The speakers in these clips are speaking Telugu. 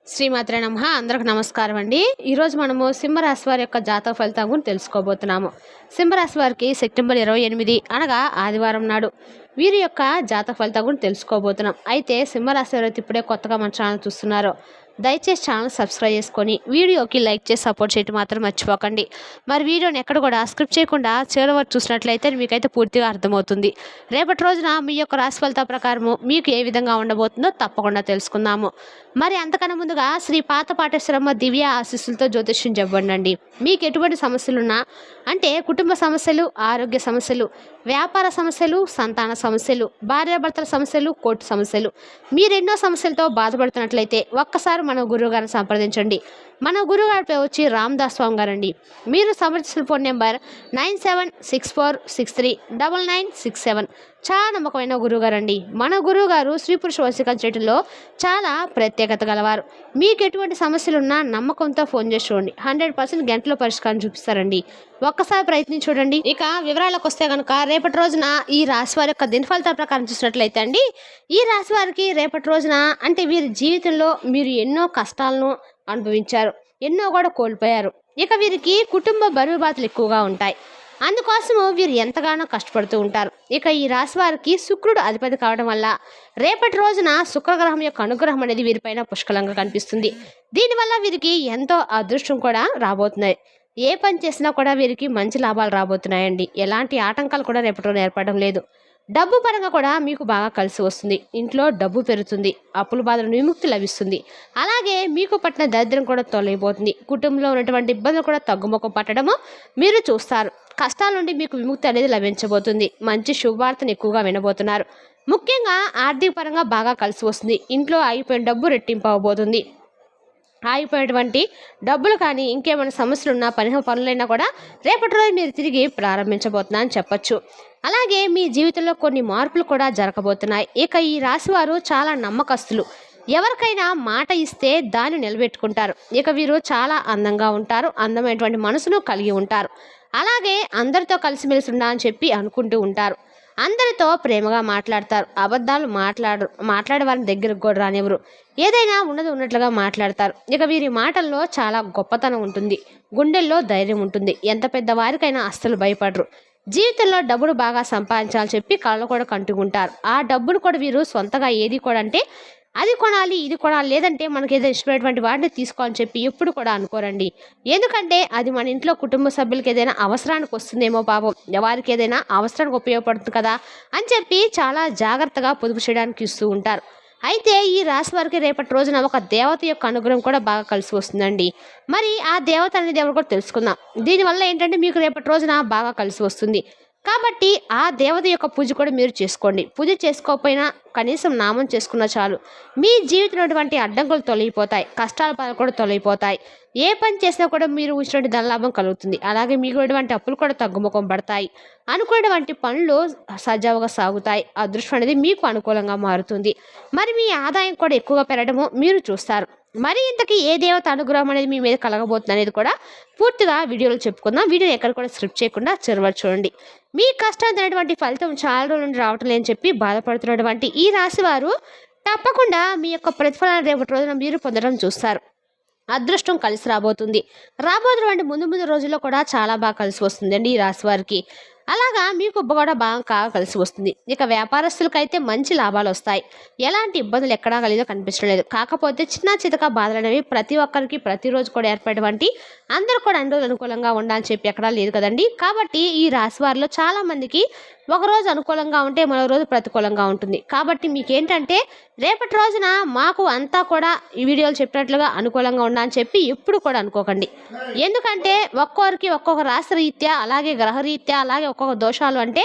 శ్రీమాత్రే నమః. అందరికి నమస్కారం అండి. ఈరోజు మనము సింహరాశి వారి యొక్క జాతక ఫలితం గురించి తెలుసుకోబోతున్నాము. సింహరాశి వారికి సెప్టెంబర్ 28 అనగా ఆదివారం నాడు వీరి యొక్క జాతక ఫలితం గురించి తెలుసుకోబోతున్నాం. అయితే సింహరాశి వారు ఇప్పుడే కొత్తగా మన ఛానల్ చూస్తున్నారో దయచేసి ఛానల్ సబ్స్క్రైబ్ చేసుకొని వీడియోకి లైక్ చేసి సపోర్ట్ చేయడం మాత్రం మర్చిపోకండి. మరి వీడియోని ఎక్కడ కూడా స్క్రిప్ట్ చేయకుండా చివరి వరకు చూసినట్లయితే మీకైతే పూర్తిగా అర్థమవుతుంది. రేపటి రోజున మీ యొక్క రాశి ఫలితాల ప్రకారము మీకు ఏ విధంగా ఉండబోతుందో తప్పకుండా తెలుసుకుందాము. మరి అంతకన్నా ముందుగా శ్రీ పాత పాటేశ్వరమ్మ దివ్య ఆశీస్సులతో జ్యోతిష్యం చెప్పండి. మీకు ఎటువంటి సమస్యలున్నా అంటే కుటుంబ సమస్యలు, ఆరోగ్య సమస్యలు, వ్యాపార సమస్యలు, సంతాన సమస్యలు, భార్యాభర్తల సమస్యలు, కోర్టు సమస్యలు, మీరెన్నో సమస్యలతో బాధపడుతున్నట్లయితే ఒక్కసారి మన గురువు గారిని సంప్రదించండి. మన గురువు గారి పేరు వచ్చి రామదాస్ స్వామి గారండి. మీరు సంప్రదించిన ఫోన్ నెంబర్ 9764639967. చాలా నమ్మకమైన గురువు గారండి. మన గురువు గారు స్త్రీ పురుష వశీకరణ చేయడంలో చాలా ప్రత్యేకత గలవారు. మీకు ఎటువంటి సమస్యలున్నా నమ్మకంతో ఫోన్ చేసి చూడండి. 100% గంటలో పరిష్కారం చూపిస్తారండి. ఒక్కసారి ప్రయత్నించి చూడండి. ఇక వివరాలకు వస్తే కనుక రేపటి రోజున ఈ రాశి వారి యొక్క దిన ఫలితాల ప్రకారం చూసినట్లయితే అండి, ఈ రాశి వారికి రేపటి రోజున అంటే వీరి జీవితంలో మీరు ఎన్నో కష్టాలను అనుభవించారు, ఎన్నో కూడా కోల్పోయారు. ఇక వీరికి కుటుంబ బరువు బాధలు ఎక్కువగా ఉంటాయి. అందుకోసము వీరు ఎంతగానో కష్టపడుతూ ఉంటారు. ఇక ఈ రాశి వారికి శుక్రుడు అధిపతి కావడం వల్ల రేపటి రోజున శుక్రగ్రహం యొక్క అనుగ్రహం అనేది వీరిపైన పుష్కలంగా కనిపిస్తుంది. దీనివల్ల వీరికి ఎంతో అదృష్టం కూడా రాబోతున్నాయి. ఏ పని చేసినా కూడా వీరికి మంచి లాభాలు రాబోతున్నాయండి. ఎలాంటి ఆటంకాలు కూడా రేపటి రోజున ఏర్పడడం లేదు. డబ్బు పరంగా కూడా మీకు బాగా కలిసి వస్తుంది. ఇంట్లో డబ్బు పెరుగుతుంది. అప్పుల బాధల విముక్తి లభిస్తుంది. అలాగే మీకు పట్టిన దరిద్రం కూడా తొలగిపోతుంది. కుటుంబంలో ఉన్నటువంటి ఇబ్బందులు కూడా తగ్గుముఖం పట్టడము మీరు చూస్తారు. కష్టాల నుండి మీకు విముక్తి అనేది లభించబోతుంది. మంచి శుభవార్తను ఎక్కువగా వినబోతున్నారు. ముఖ్యంగా ఆర్థిక పరంగా బాగా కలిసి వస్తుంది. ఇంట్లో ఆగిపోయిన డబ్బు రెట్టింపు అవబోతుంది. ఆగిపోయినటువంటి డబ్బులు కానీ ఇంకేమైనా సమస్యలు ఉన్నా పనులైనా కూడా రేపటి రోజు మీరు తిరిగి ప్రారంభించబోతున్నా అని చెప్పచ్చు. అలాగే మీ జీవితంలో కొన్ని మార్పులు కూడా జరగబోతున్నాయి. ఇక ఈ రాశివారు చాలా నమ్మకస్తులు. ఎవరికైనా మాట ఇస్తే దాన్ని నిలబెట్టుకుంటారు. ఇక వీరు చాలా అందంగా ఉంటారు. అందమైనటువంటి మనసును కలిగి ఉంటారు. అలాగే అందరితో కలిసిమెలిసి ఉండాలని చెప్పి అనుకుంటూ ఉంటారు. అందరితో ప్రేమగా మాట్లాడతారు. అబద్ధాలు మాట్లాడే వారిని దగ్గరకు కూడా రానివ్వరు. ఏదైనా ఉన్నట్లుగా మాట్లాడతారు. ఇక వీరి మాటల్లో చాలా గొప్పతనం ఉంటుంది. గుండెల్లో ధైర్యం ఉంటుంది. ఎంత పెద్ద వారికైనా అస్సలు భయపడరు. జీవితంలో డబ్బును బాగా సంపాదించాలని చెప్పి కళ్ళు కూడా కంటుకుంటారు. ఆ డబ్బును కూడా వీరు సొంతగా ఏది కూడా అంటే అది కొనాలి, ఇది కొనాలి, లేదంటే మనకి ఏదైనా ఇష్టమైనటువంటి వాటిని తీసుకోవాలని చెప్పి ఎప్పుడు కూడా అనుకోరండి. ఎందుకంటే అది మన ఇంట్లో కుటుంబ సభ్యులకి ఏదైనా అవసరానికి వస్తుందేమో, పాపం వారికి ఏదైనా అవసరానికి ఉపయోగపడుతుంది కదా అని చెప్పి చాలా జాగ్రత్తగా పొదుపు చేయడానికి ఇస్తూ ఉంటారు. అయితే ఈ రాశి వారికి రేపటి రోజున ఒక దేవత యొక్క అనుగ్రహం కూడా బాగా కలిసి వస్తుందండి. మరి ఆ దేవత అనేది ఎవరు కూడా తెలుసుకుందాం. దీనివల్ల ఏంటంటే మీకు రేపటి రోజున బాగా కలిసి వస్తుంది. కాబట్టి ఆ దేవత యొక్క పూజ కూడా మీరు చేసుకోండి. పూజ చేసుకోకపోయినా కనీసం నామం చేసుకున్నా చాలు. మీ జీవితంలో అడ్డంకులు తొలగిపోతాయి. కష్టాల బాధలు కూడా తొలగిపోతాయి. ఏ పని చేసినా కూడా మీరు ఊహించినటువంటి ధనలాభం కలుగుతుంది. అలాగే మీకు అప్పులు కూడా తగ్గుముఖం పడతాయి. అనుకున్నటువంటి పనులు సజావుగా సాగుతాయి. అదృష్టం అనేది మీకు అనుకూలంగా మారుతుంది. మరి మీ ఆదాయం కూడా ఎక్కువగా పెరగడము మీరు చూస్తారు. మరి ఇంతకీ ఏ దేవత అనుగ్రహం అనేది మీ మీద కలగబోతుంది అనేది కూడా పూర్తిగా వీడియోలో చెప్పుకుందాం. వీడియోని ఎక్కడ కూడా స్క్రిప్ట్ చేయకుండా చివరి చూడండి. మీ కష్టాలైనటువంటి ఫలితం చాలా రోజుల నుండి రావటం లేని చెప్పి బాధపడుతున్నటువంటి ఈ రాశి వారు తప్పకుండా మీ యొక్క ప్రతిఫలాన్ని రేపటి రోజున మీరు పొందడం చూస్తారు. అదృష్టం కలిసి రాబోతున్నటువంటి ముందు రోజుల్లో కూడా చాలా బాగా కలిసి వస్తుందండి ఈ రాశి వారికి. అలాగా మీకు కూడా బాగా కలిసి వస్తుంది. ఇక వ్యాపారస్తులకైతే మంచి లాభాలు వస్తాయి. ఎలాంటి ఇబ్బందులు ఎక్కడా కలిదో కనిపించడం లేదు. కాకపోతే చిన్న చితక బాధలు అనేవి ప్రతి ఒక్కరికి ప్రతిరోజు కూడా ఏర్పడేటువంటి అందరూ కూడా అన్ని రోజులు అనుకూలంగా ఉండాలని చెప్పి ఎక్కడా లేదు కదండి. కాబట్టి ఈ రాశి వారిలో చాలా మందికి ఒకరోజు అనుకూలంగా ఉంటే మరో రోజు ప్రతికూలంగా ఉంటుంది. కాబట్టి మీకేంటంటే రేపటి రోజున మాకు అంతా కూడా ఈ వీడియోలు చెప్పినట్లుగా అనుకూలంగా ఉండాలని చెప్పి ఎప్పుడు కూడా అనుకోకండి. ఎందుకంటే ఒక్కొక్కరికి ఒక్కొక్క రాశి రీత్యా, అలాగే గ్రహరీత్యా, అలాగే ఒక్కొక్క దోషాలు అంటే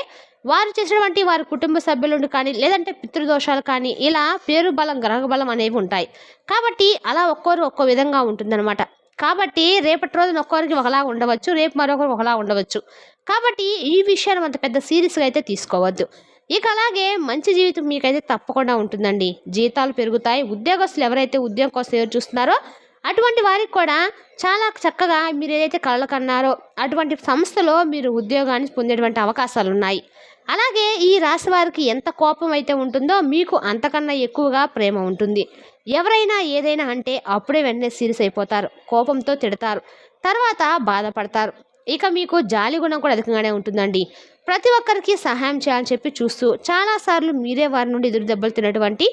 వారు చేసినటువంటి వారి కుటుంబ సభ్యులు కానీ, లేదంటే పితృదోషాలు కానీ, ఇలా పేరు బలం, గ్రహ బలం అనేవి ఉంటాయి. కాబట్టి అలా ఒక్కొరు ఒక్కో విధంగా ఉంటుందన్నమాట. కాబట్టి రేపటి రోజున ఒక్కొరికి ఒకలా ఉండవచ్చు, రేపు మరొకరికి ఒకలా ఉండవచ్చు. కాబట్టి ఈ విషయాన్ని అంత పెద్ద సీరియస్గా అయితే తీసుకోవద్దు. ఇక అలాగే మంచి జీవితం మీకైతే తప్పకుండా ఉంటుందండి. జీతాలు పెరుగుతాయి. ఉద్యోగస్తులు ఎవరైతే ఉద్యోగం కోసం ఎదురు చూస్తున్నారో అటువంటి వారికి కూడా చాలా చక్కగా మీరు ఏదైతే కలలు కన్నారో అటువంటి సంస్థలో మీరు ఉద్యోగాన్ని పొందేటువంటి అవకాశాలు ఉన్నాయి. అలాగే ఈ రాశి వారికి ఎంత కోపం అయితే ఉంటుందో మీకు అంతకన్నా ఎక్కువగా ప్రేమ ఉంటుంది. ఎవరైనా ఏదైనా అంటే అప్పుడే వెంటనే సీరియస్ అయిపోతారు, కోపంతో తిడతారు, తర్వాత బాధపడతారు. ఇక మీకు జాలి గుణం కూడా అధికంగానే ఉంటుందండి. ప్రతి ఒక్కరికి సహాయం చేయాలని చెప్పి చూస్తూ చాలాసార్లు మీరే వారి నుండి ఎదురు దెబ్బలు తిన్నటువంటి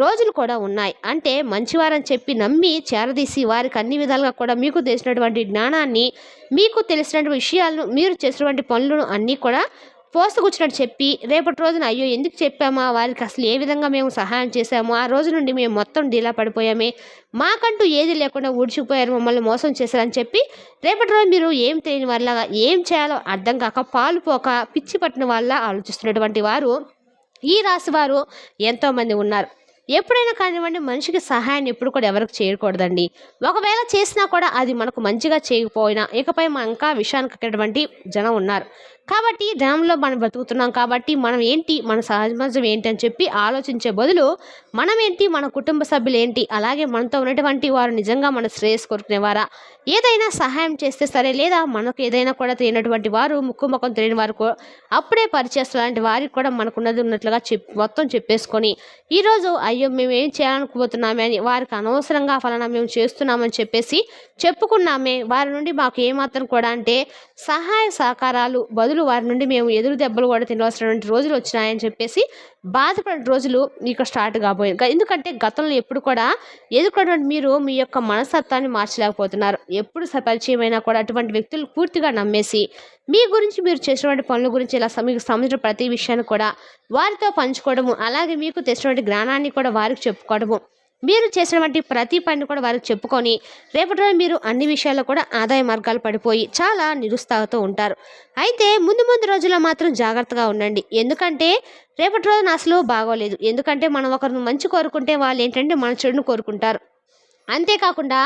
రోజులు కూడా ఉన్నాయి. అంటే మంచివారని చెప్పి నమ్మి చేరదీసి వారికి అన్ని విధాలుగా కూడా మీకు తెలిసినటువంటి జ్ఞానాన్ని, మీకు తెలిసినటువంటి విషయాలను, మీరు చేసినటువంటి పనులను అన్నీ కూడా పోసగుచ్చినట్టు చెప్పి రేపటి రోజున అయ్యో ఎందుకు చెప్పామా, వారికి అసలు ఏ విధంగా మేము సహాయం చేశాము, ఆ రోజు నుండి మేము మొత్తం డీలా పడిపోయామే, మాకంటూ ఏది లేకుండా ఊడ్చిపోయారు, మమ్మల్ని మోసం చేశారని చెప్పి రేపటి రోజు మీరు ఏం తెలియని వాళ్ళగా, ఏం చేయాలో అర్థం కాక పాలు పోక పిచ్చి పట్టిన వాళ్ళ ఆలోచిస్తున్నటువంటి వారు ఈ రాశి వారు ఎంతోమంది ఉన్నారు. ఎప్పుడైనా కానివ్వండి, మనిషికి సహాయాన్ని ఎప్పుడు కూడా ఎవరికి చేయకూడదండి. ఒకవేళ చేసినా కూడా అది మనకు మంచిగా చేయకపోయినా ఇకపై మన ఇంకా విషయానికి ఎక్కేటువంటి జనం ఉన్నారు. కాబట్టి జనంలో మనం బ్రతుకుతున్నాం కాబట్టి మనం ఏంటి, మన సమాజం ఏంటి అని చెప్పి ఆలోచించే బదులు మనం ఏంటి, మన కుటుంబ సభ్యులు ఏంటి, అలాగే మనతో ఉన్నటువంటి వారు నిజంగా మన శ్రేయస్సు కోరుకునేవారా, ఏదైనా సహాయం చేస్తే సరే, లేదా మనకు ఏదైనా కూడా తెలియనటువంటి వారు, ముక్కు ముఖం తెలియని వారు అప్పుడే పరిచయం లాంటి వారికి కూడా మనకున్నది ఉన్నట్లుగా మొత్తం చెప్పేసుకొని ఈరోజు అయ్యో మేము ఏం చేయాలనుకోబోతున్నామే అని వారికి అనవసరంగా ఫలానా మేము చేస్తున్నామని చెప్పేసి చెప్పుకున్నామే, వారి నుండి మాకు ఏమాత్రం కూడా అంటే సహాయ సహకారాలు బదులు వారి నుండి మేము ఎదురు దెబ్బలు కూడా తినవలసినటువంటి రోజులు వచ్చినాయని చెప్పేసి బాధపడిన రోజులు మీకు స్టార్ట్ కాబోయాయి. ఎందుకంటే గతంలో ఎప్పుడు కూడా ఎదుర్కొన్నటువంటి మీరు మీ యొక్క మనస్తత్వాన్ని మార్చలేకపోతున్నారు. ఎప్పుడు పరిచయం అయినా కూడా అటువంటి వ్యక్తులు పూర్తిగా నమ్మేసి మీ గురించి, మీరు చేసినటువంటి పనుల గురించి ఇలా మీకు సంబంధించిన ప్రతి విషయాన్ని కూడా వారితో పంచుకోవడము, అలాగే మీకు తెలిసినటువంటి జ్ఞానాన్ని కూడా వారికి చెప్పుకోవడము, మీరు చేసినటువంటి ప్రతి పని కూడా వారికి చెప్పుకొని రేపటి రోజు మీరు అన్ని విషయాల్లో కూడా ఆదాయ మార్గాలు పడిపోయి చాలా నిరుత్సాహంతో ఉంటారు. అయితే ముందు ముందు రోజుల్లో మాత్రం జాగ్రత్తగా ఉండండి. ఎందుకంటే రేపటి రోజున అసలు బాగోలేదు. ఎందుకంటే మనం ఒకరిని మంచి కోరుకుంటే వాళ్ళు ఏంటంటే మన చెడును కోరుకుంటారు. అంతేకాకుండా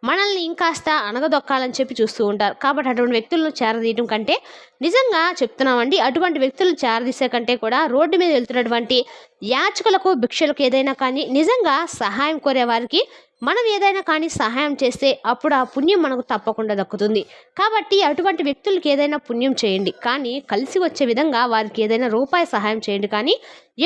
మనల్ని ఇంకాస్త అణగదొక్కాలని చెప్పి చూస్తూ ఉంటారు. కాబట్టి అటువంటి వ్యక్తులను చేరదీయడం కంటే, నిజంగా చెప్తున్నామండి, అటువంటి వ్యక్తులను చేరదీసే కంటే కూడా రోడ్డు మీద వెళ్తున్నటువంటి యాచకులకు, భిక్షలకు ఏదైనా కానీ నిజంగా సహాయం కోరే వారికి మనం ఏదైనా కానీ సహాయం చేస్తే అప్పుడు ఆ పుణ్యం మనకు తప్పకుండా దక్కుతుంది. కాబట్టి అటువంటి వ్యక్తులకి ఏదైనా పుణ్యం చేయండి, కానీ కలిసి వచ్చే విధంగా వారికి ఏదైనా రూపాయి సహాయం చేయండి. కానీ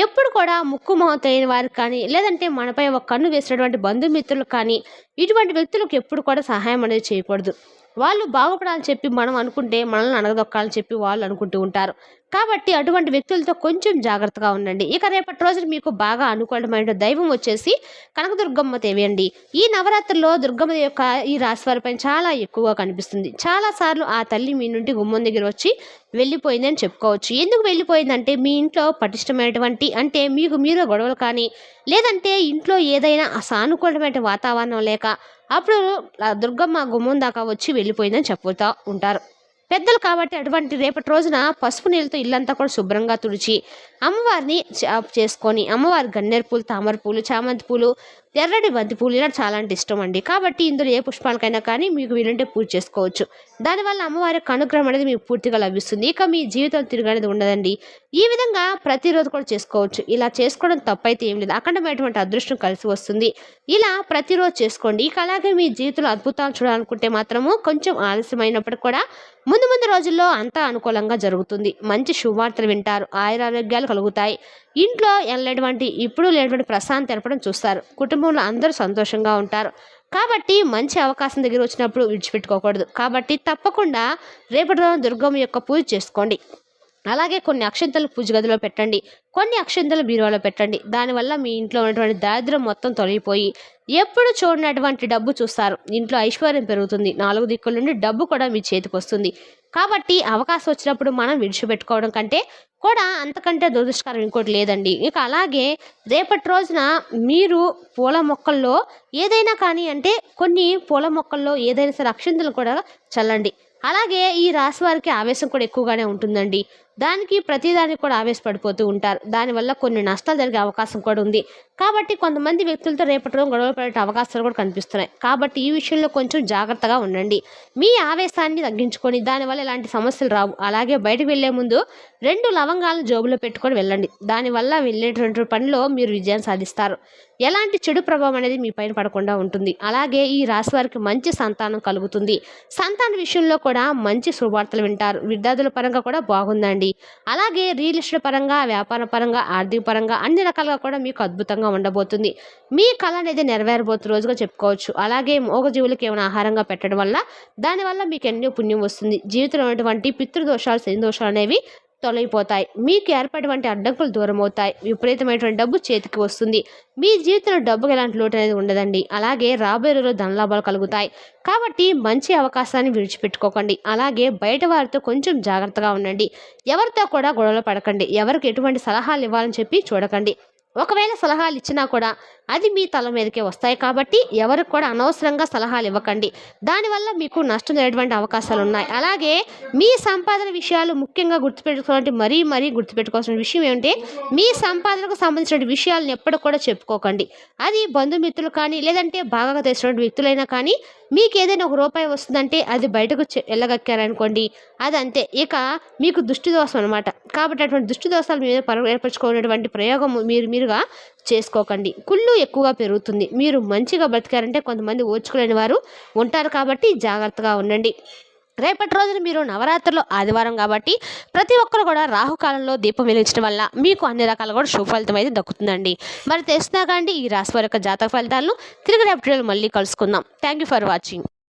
ఎప్పుడు కూడా ముక్కు మొహం తెలియని వారికి కానీ, లేదంటే మనపై ఒక కన్ను వేసినటువంటి బంధుమిత్రులకు కానీ ఇటువంటి వ్యక్తులకు ఎప్పుడు కూడా సహాయం అనేది చేయకూడదు. వాళ్ళు బాగుపడాలని చెప్పి మనం అనుకుంటే మనల్ని అణగదొక్కాలని చెప్పి వాళ్ళు అనుకుంటూ ఉంటారు. కాబట్టి అటువంటి వ్యక్తులతో కొంచెం జాగ్రత్తగా ఉండండి. ఇక రేపటి రోజున మీకు బాగా అనుకూలమైన దైవం వచ్చేసి కనకదుర్గమ్మ దేవి అండి. ఈ నవరాత్రుల్లో దుర్గమ్మ యొక్క ఈ రాశి వారిపై చాలా ఎక్కువగా కనిపిస్తుంది. చాలాసార్లు ఆ తల్లి మీ నుండి గుమ్మం దగ్గర వచ్చి వెళ్ళిపోయిందని చెప్పుకోవచ్చు. ఎందుకు వెళ్ళిపోయిందంటే మీ ఇంట్లో పటిష్టమైనటువంటి, అంటే మీకు మీరు గొడవలు కానీ, లేదంటే ఇంట్లో ఏదైనా సానుకూలమైన వాతావరణం లేక అప్పుడు దుర్గమ్మ గుమ్మం దాకా వచ్చి వెళ్ళిపోయిందని చెప్పుతూ ఉంటారు పెద్దలు. కాబట్టి అటువంటి రేపటి రోజున పసుపు నీళ్ళతో ఇల్లంతా కూడా శుభ్రంగా తుడిచి అమ్మవారిని చేసుకొని, అమ్మవారి గన్నేరు పూలు, తామర పూలు, చామంతి పూలు, ఎర్రటి బంతి పూలు ఇలా చాలా అంటే ఇష్టం అండి. కాబట్టి ఇందులో ఏ పుష్పాలకైనా కానీ మీకు వీలుంటే పూజ చేసుకోవచ్చు. దానివల్ల అమ్మవారి అనుగ్రహం అనేది మీకు పూర్తిగా లభిస్తుంది. ఇక మీ జీవితం తిరగనేది ఉండదండి. ఈ విధంగా ప్రతిరోజు కూడా చేసుకోవచ్చు. ఇలా చేసుకోవడం తప్పైతే ఏం లేదు. అఖండమైనటువంటి అదృష్టం కలిసి వస్తుంది. ఇలా ప్రతిరోజు చేసుకోండి. ఇక అలాగే మీ జీవితంలో అద్భుతాలు చూడాలనుకుంటే మాత్రము కొంచెం ఆలస్యమైనప్పటికీ కూడా ముందు ముందు రోజుల్లో అంతా అనుకూలంగా జరుగుతుంది. మంచి శుభవార్తలు వింటారు, ఆయురారోగ్యాలు కలుగుతాయి. ఇంట్లో ఇప్పుడు లేనటువంటి ప్రశాంతి ఏర్పడడం చూస్తారు. కుటుంబంలో అందరూ సంతోషంగా ఉంటారు. కాబట్టి మంచి అవకాశం దగ్గర వచ్చినప్పుడు విడిచిపెట్టుకోకూడదు. కాబట్టి తప్పకుండా రేపటి రోజున దుర్గమ్మ యొక్క పూజ చేసుకోండి. అలాగే కొన్ని అక్షంతలు పూజ గదిలో పెట్టండి, కొన్ని అక్షంతలు బీరువాలో పెట్టండి. దానివల్ల మీ ఇంట్లో ఉన్నటువంటి దారిద్ర్యం మొత్తం తొలగిపోయి ఎప్పుడు చూడనటువంటి డబ్బు చూస్తారు. ఇంట్లో ఐశ్వర్యం పెరుగుతుంది. 4 దిక్కుల నుండి డబ్బు కూడా మీ చేతికి వస్తుంది. కాబట్టి అవకాశం వచ్చినప్పుడు మనం విడిచిపెట్టుకోవడం కంటే కూడా అంతకంటే దురదృష్టకరం ఇంకోటి లేదండి. ఇక అలాగే రేపటి రోజున మీరు పూల మొక్కల్లో ఏదైనా కానీ, అంటే కొన్ని పూల మొక్కల్లో ఏదైనా సరే అక్షంతలు కూడా చల్లండి. అలాగే ఈ రాశి వారికి ఆవేశం కూడా ఎక్కువగానే ఉంటుందండి. దానికి ప్రతిదానికి కూడా ఆవేశపడిపోతూ ఉంటారు. దానివల్ల కొన్ని నష్టాలు జరిగే అవకాశం కూడా ఉంది. కాబట్టి కొంతమంది వ్యక్తులతో రేపటి రోజు గొడవ పడే అవకాశాలు కూడా కనిపిస్తున్నాయి. కాబట్టి ఈ విషయంలో కొంచెం జాగ్రత్తగా ఉండండి. మీ ఆవేశాన్ని తగ్గించుకొని దానివల్ల ఎలాంటి సమస్యలు రావు. అలాగే బయటకు వెళ్లే ముందు 2 లవంగాలను జోబులో పెట్టుకొని వెళ్ళండి. దానివల్ల వెళ్ళేటువంటి పనిలో మీరు విజయం సాధిస్తారు. ఎలాంటి చెడు ప్రభావం అనేది మీ పైన పడకుండా ఉంటుంది. అలాగే ఈ రాశి వారికి మంచి సంతానం కలుగుతుంది. సంతాన విషయంలో కూడా మంచి శుభవార్తలు వింటారు. విద్యార్థుల పరంగా కూడా బాగుందండి. అలాగే రియల్ ఎస్టేట్ పరంగా, వ్యాపార పరంగా, ఆర్థిక పరంగా అన్ని రకాలుగా కూడా మీకు అద్భుతంగా అనుకూలంగా ఉండబోతుంది. మీ కళ అనేది నెరవేరబోతున్న రోజుగా చెప్పుకోవచ్చు. అలాగే మూగజీవులకి ఏమైనా ఆహారంగా పెట్టడం వల్ల దానివల్ల మీకు ఎన్నో పుణ్యం వస్తుంది. జీవితంలో ఉన్నటువంటి పితృదోషాలు శని దోషాలు అనేవి తొలగిపోతాయి. మీకు ఏర్పడినటువంటి అడ్డంకులు దూరం అవుతాయి. విపరీతమైనటువంటి డబ్బు చేతికి వస్తుంది. మీ జీవితంలో డబ్బుకి ఎలాంటి లోటు అనేది ఉండదండి. అలాగే రాబోయే రోజుల్లో ధనలాభాలు కలుగుతాయి. కాబట్టి మంచి అవకాశాన్ని విడిచిపెట్టుకోకండి. అలాగే బయట వారితో కొంచెం జాగ్రత్తగా ఉండండి. ఎవరితో కూడా గొడవలు పడకండి. ఎవరికి ఎటువంటి సలహాలు ఇవ్వాలని చెప్పి చూడకండి. ఒకవేళ సలహాలు ఇచ్చినా కూడా అది మీ తల మీదకే వస్తాయి. కాబట్టి ఎవరికి కూడా అనవసరంగా సలహాలు ఇవ్వకండి. దానివల్ల మీకు నష్టం జరిగేటువంటి అవకాశాలు ఉన్నాయి. అలాగే మీ సంపాదన విషయాలు ముఖ్యంగా మరీ గుర్తుపెట్టుకోవాల్సిన విషయం ఏమంటే, మీ సంపాదనకు సంబంధించిన విషయాలను ఎప్పుడు కూడా చెప్పుకోకండి. అది బంధుమిత్రులు కానీ లేదంటే బాగా తెలిసినటువంటి వ్యక్తులైనా కానీ మీకు ఏదైనా ₹1 వస్తుందంటే అది బయటకు వెళ్ళగక్కారనుకోండి, అది అంతే. ఇక మీకు దృష్టి దోషం అనమాట. కాబట్టి అటువంటి దృష్టి దోషాలు మీద ఏర్పరచుకునేటువంటి ప్రయోగం మీరుగా చేసుకోకండి. కుళ్ళు ఎక్కువగా పెరుగుతుంది. మీరు మంచిగా బ్రతికారంటే కొంతమంది ఓర్చుకోలేని వారు ఉంటారు. కాబట్టి జాగ్రత్తగా ఉండండి. రేపటి రోజున మీరు నవరాత్రులు ఆదివారం కాబట్టి ప్రతి ఒక్కరు కూడా రాహుకాలంలో దీపం వెలిగించడం వల్ల మీకు అన్ని రకాల కూడా శుభ ఫలితం అయితే దక్కుతుందండి. మరి తెలుసునా కానీ ఈ రాశి వారి యొక్క జాతక ఫలితాలను తిరిగి రేపటి రోజు మళ్ళీ కలుసుకుందాం. Thank you for watching.